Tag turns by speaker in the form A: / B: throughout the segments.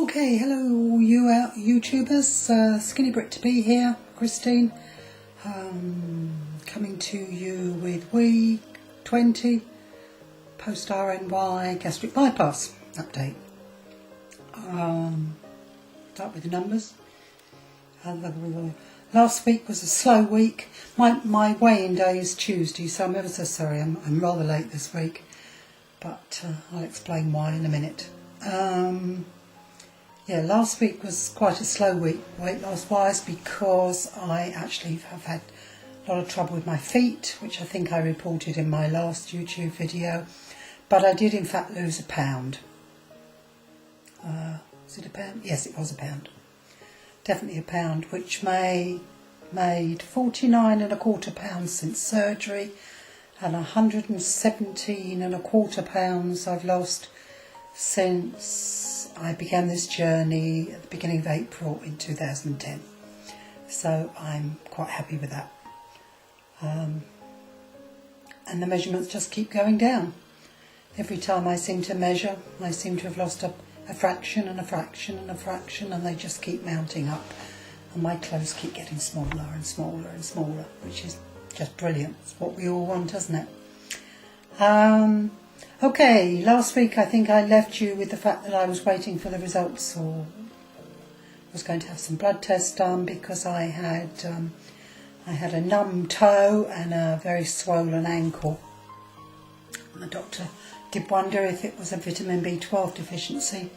A: Okay, hello you YouTubers, Skinny Brit to be here, Christine, coming to you with week 20 post RNY gastric bypass update. Start with the numbers. Last week was a slow week. My weigh-in day is Tuesday, so I'm ever so sorry, I'm rather late this week, but I'll explain why in a minute. Yeah, last week was quite a slow week weight loss wise because I actually have had a lot of trouble with my feet, which I think I reported in my last YouTube video, but I did in fact lose a pound. Was it a pound? Yes, it was a pound. Definitely a pound, which made 49.25 pounds since surgery, and 117.25 pounds I've lost since I began this journey at the beginning of April in 2010. So I'm quite happy with that. And the measurements just keep going down. Every time I seem to measure, I seem to have lost a fraction and a fraction and a fraction, and they just keep mounting up. And my clothes keep getting smaller and smaller and smaller, which is just brilliant. It's what we all want, isn't it? Okay, last week I think I left you with the fact that I was waiting for the results, or was going to have some blood tests done because I had a numb toe and a very swollen ankle. The doctor did wonder if it was a vitamin B12 deficiency,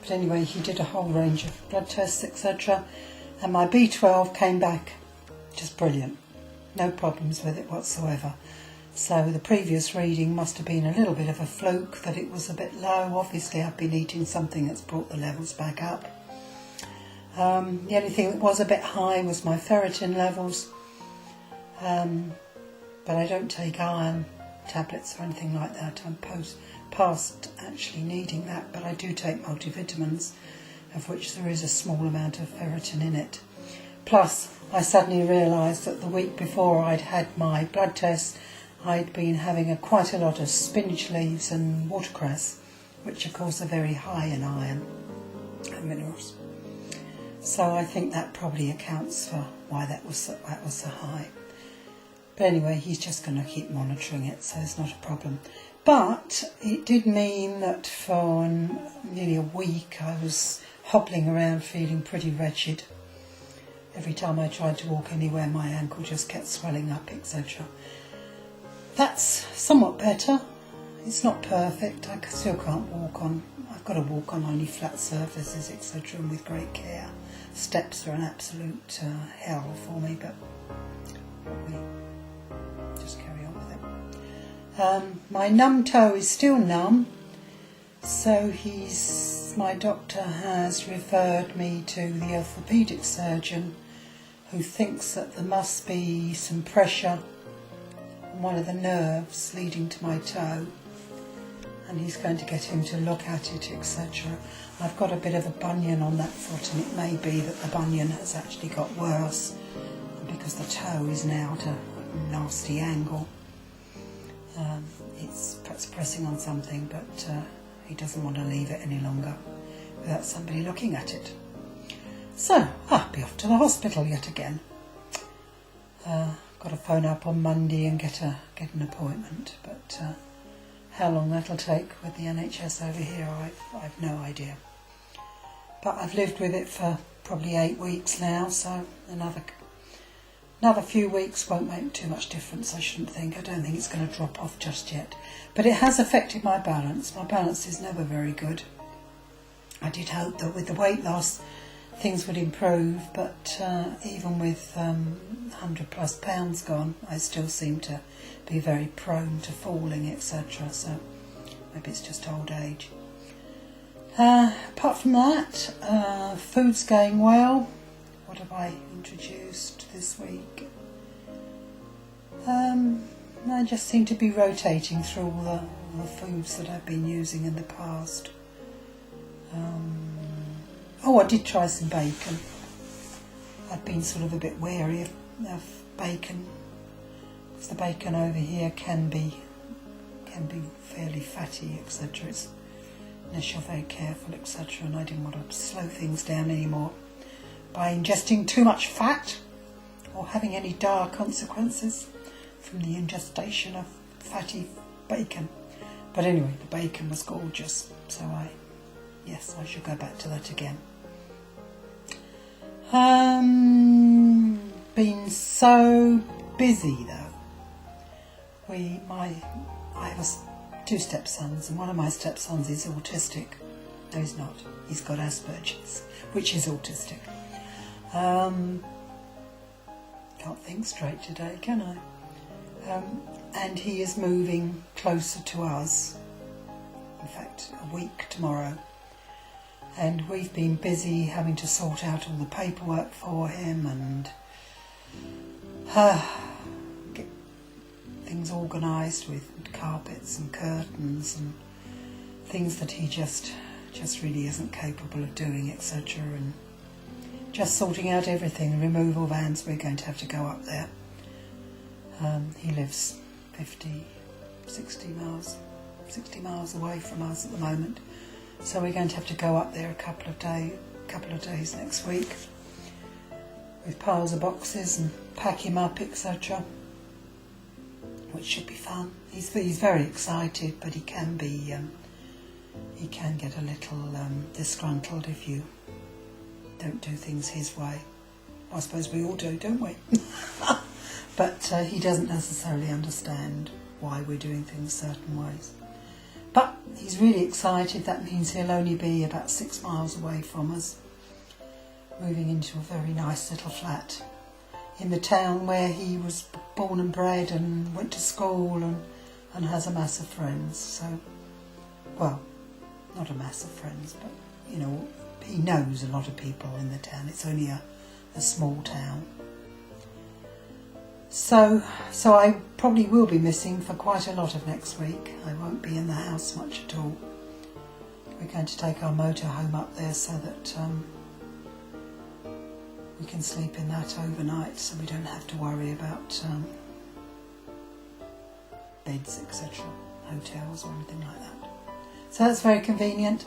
A: but anyway, he did a whole range of blood tests, etc. And my B12 came back just brilliant, no problems with it whatsoever. So the previous reading must have been a little bit of a fluke, that it was a bit low. Obviously I've been eating something that's brought the levels back up. The only thing that was a bit high was my ferritin levels, but I don't take iron tablets or anything like that. I'm past actually needing that, but I do take multivitamins, of which there is a small amount of ferritin in it. Plus I suddenly realised that the week before I'd had my blood test, I'd been having quite a lot of spinach leaves and watercress, which of course are very high in iron and minerals. So I think that probably accounts for why that was so high. But anyway, he's just going to keep monitoring it, so it's not a problem. But it did mean that for nearly a week I was hobbling around feeling pretty wretched. Every time I tried to walk anywhere, my ankle just kept swelling up, etc. That's somewhat better. It's not perfect. I still can't walk on. I've got to walk on only flat surfaces, etc., and with great care. Steps are an absolute hell for me, but we just carry on with it. My numb toe is still numb, so my doctor has referred me to the orthopaedic surgeon, who thinks that there must be some pressure on one of the nerves leading to my toe, and he's going to get him to look at it, etc. I've got a bit of a bunion on that foot, and it may be that the bunion has actually got worse because the toe is now at a nasty angle. It's perhaps pressing on something, but he doesn't want to leave it any longer without somebody looking at it. So I'll be off to the hospital yet again. Got to phone up on Monday and get an appointment, but how long that'll take with the NHS over here, I've no idea. But I've lived with it for probably 8 weeks now, so another few weeks won't make too much difference, I shouldn't think. I don't think it's going to drop off just yet. But it has affected my balance. My balance is never very good. I did hope that with the weight loss things would improve, but even with 100 plus pounds gone, I still seem to be very prone to falling, etc. So maybe it's just old age. Apart from that, food's going well. What have I introduced this week? I just seem to be rotating through all the foods that I've been using in the past. I did try some bacon. I've been sort of a bit wary of bacon, because the bacon over here can be fairly fatty, etc. It's unless you're very careful, etc. And I didn't want to slow things down anymore by ingesting too much fat or having any dire consequences from the ingestion of fatty bacon. But anyway, the bacon was gorgeous, so yes, I should go back to that again. Been so busy though. I have two stepsons, and one of my stepsons is autistic. No, he's not. He's got Asperger's, which is autistic. Can't think straight today, can I? And he is moving closer to us. In fact, a week tomorrow. And we've been busy having to sort out all the paperwork for him and get things organised with carpets and curtains and things that he just really isn't capable of doing, etc. And just sorting out everything. Removal vans, we're going to have to go up there. He lives 60 miles away from us at the moment. So we're going to have to go up there a couple of days next week with piles of boxes and pack him up, etc. Which should be fun. He's very excited, but he can get a little disgruntled if you don't do things his way. I suppose we all do, don't we? But he doesn't necessarily understand why we're doing things certain ways. But he's really excited. That means he'll only be about 6 miles away from us, moving into a very nice little flat in the town where he was born and bred and went to school and has a mass of friends. So, well, not a mass of friends, but, you know, he knows a lot of people in the town. It's only a small town. So I probably will be missing for quite a lot of next week. I won't be in the house much at all. We're going to take our motorhome up there so that we can sleep in that overnight, so we don't have to worry about beds, etc., hotels or anything like that. So that's very convenient.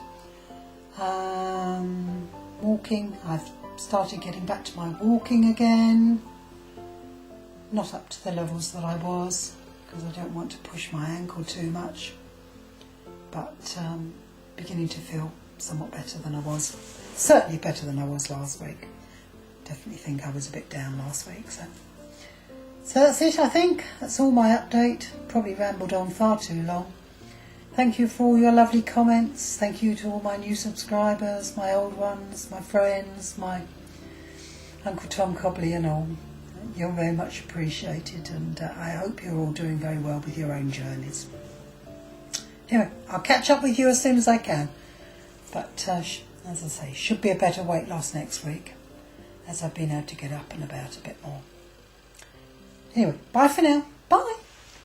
A: Walking, I've started getting back to my walking again. Not up to the levels that I was, because I don't want to push my ankle too much, but beginning to feel somewhat better than I was. Certainly better than I was last week. Definitely think I was a bit down last week. So that's it, I think. That's all my update. Probably rambled on far too long. Thank you for all your lovely comments. Thank you to all my new subscribers, my old ones, my friends, my Uncle Tom Cobley and all. You're very much appreciated, and I hope you're all doing very well with your own journeys. Anyway, I'll catch up with you as soon as I can. But as I say, should be a better weight loss next week, as I've been able to get up and about a bit more. Anyway, bye for now. Bye.